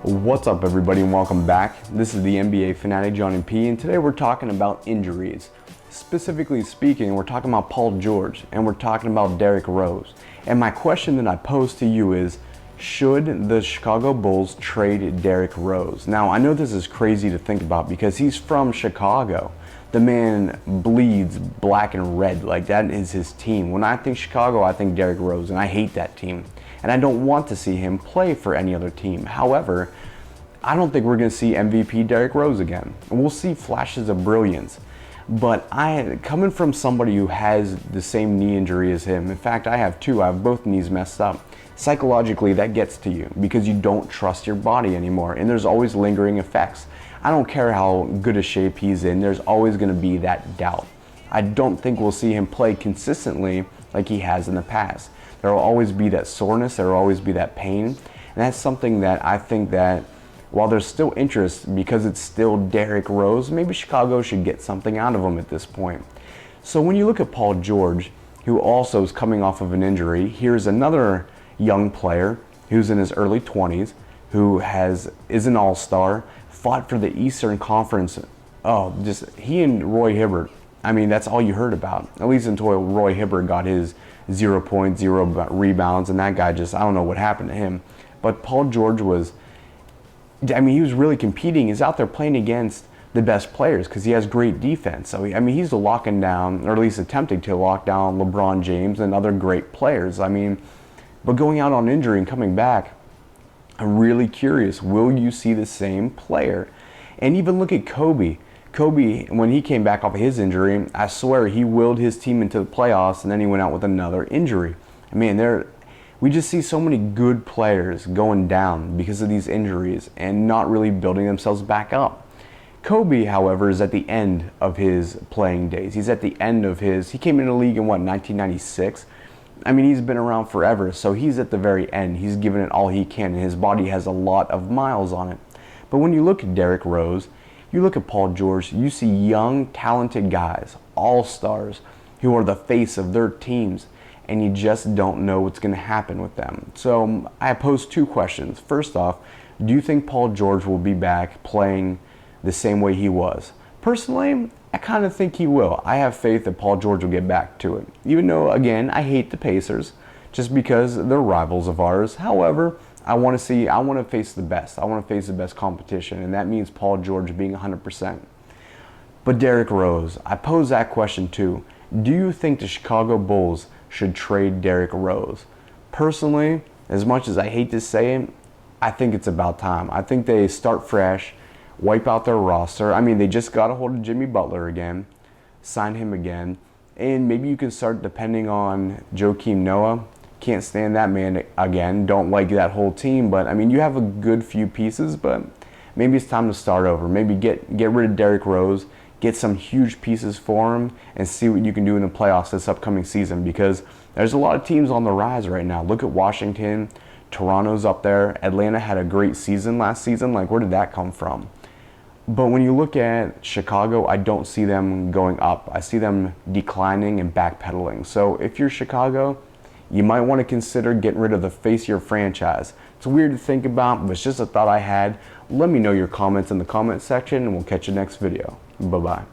What's up, everybody, and welcome back. This is the NBA fanatic Johnny P, and today we're talking about injuries. Specifically speaking, we're talking about Paul George and we're talking about Derrick Rose. And my question that I pose to you is, should the Chicago Bulls trade Derrick Rose? Now, I know this is crazy to think about because he's from Chicago. The man bleeds black and red. Like, that is his team. When I think Chicago, I think Derrick Rose, and I hate that team. And I don't want to see him play for any other team. However, I don't think we're going to see MVP Derrick Rose again. We'll see flashes of brilliance. But coming from somebody who has the same knee injury as him, in fact, I have two. I have both knees messed up. Psychologically, that gets to you because you don't trust your body anymore. And there's always lingering effects. I don't care how good a shape he's in, there's always going to be that doubt. I don't think we'll see him play consistently like he has in the past. There will always be that soreness, there will always be that pain. And that's something that I think that while there's still interest because it's still Derrick Rose, maybe Chicago should get something out of him at this point. So when you look at Paul George, who also is coming off of an injury, here's another young player who's in his early 20s, who is an all-star, fought for the Eastern Conference. He and Roy Hibbert. I mean, that's all you heard about, at least until Roy Hibbert got his 0 points, 0 rebounds, and that guy just, I don't know what happened to him. But Paul George he was really competing. He's out there playing against the best players because he has great defense. So, he's locking down, or at least attempting to lock down LeBron James and other great players. But going out on injury and coming back, I'm really curious, will you see the same player? And even look at Kobe. Kobe, when he came back off of his injury, I swear he willed his team into the playoffs, and then he went out with another injury. We just see so many good players going down because of these injuries and not really building themselves back up. Kobe, however, is at the end of his playing days. He's at the end of he came into the league in 1996? He's been around forever, so he's at the very end. He's given it all he can, and his body has a lot of miles on it. But when you look at Derrick Rose, you look at Paul George, you see young, talented guys, all-stars, who are the face of their teams, and you just don't know what's going to happen with them. So I pose two questions. First off, do you think Paul George will be back playing the same way he was? Personally, I kind of think he will. I have faith that Paul George will get back to it. Even though, again, I hate the Pacers just because they're rivals of ours. However, I want to face the best. I want to face the best competition, and that means Paul George being 100%. But Derrick Rose, I pose that question too. Do you think the Chicago Bulls should trade Derrick Rose? Personally, as much as I hate to say it, I think it's about time. I think they start fresh, wipe out their roster. They just got a hold of Jimmy Butler again, sign him again, and maybe you can start depending on Joakim Noah. Can't stand that man again. Don't like that whole team, but you have a good few pieces, but maybe it's time to start over. Maybe get rid of Derrick Rose, get some huge pieces for him, and see what you can do in the playoffs this upcoming season, because there's a lot of teams on the rise right now. Look at Washington, Toronto's up there. Atlanta had a great season last season. Where did that come from? But when you look at Chicago, I don't see them going up. I see them declining and backpedaling. So if you're Chicago, you might want to consider getting rid of the face of your franchise. It's weird to think about, but it's just a thought I had. Let me know your comments in the comment section, and we'll catch you next video. Bye-bye.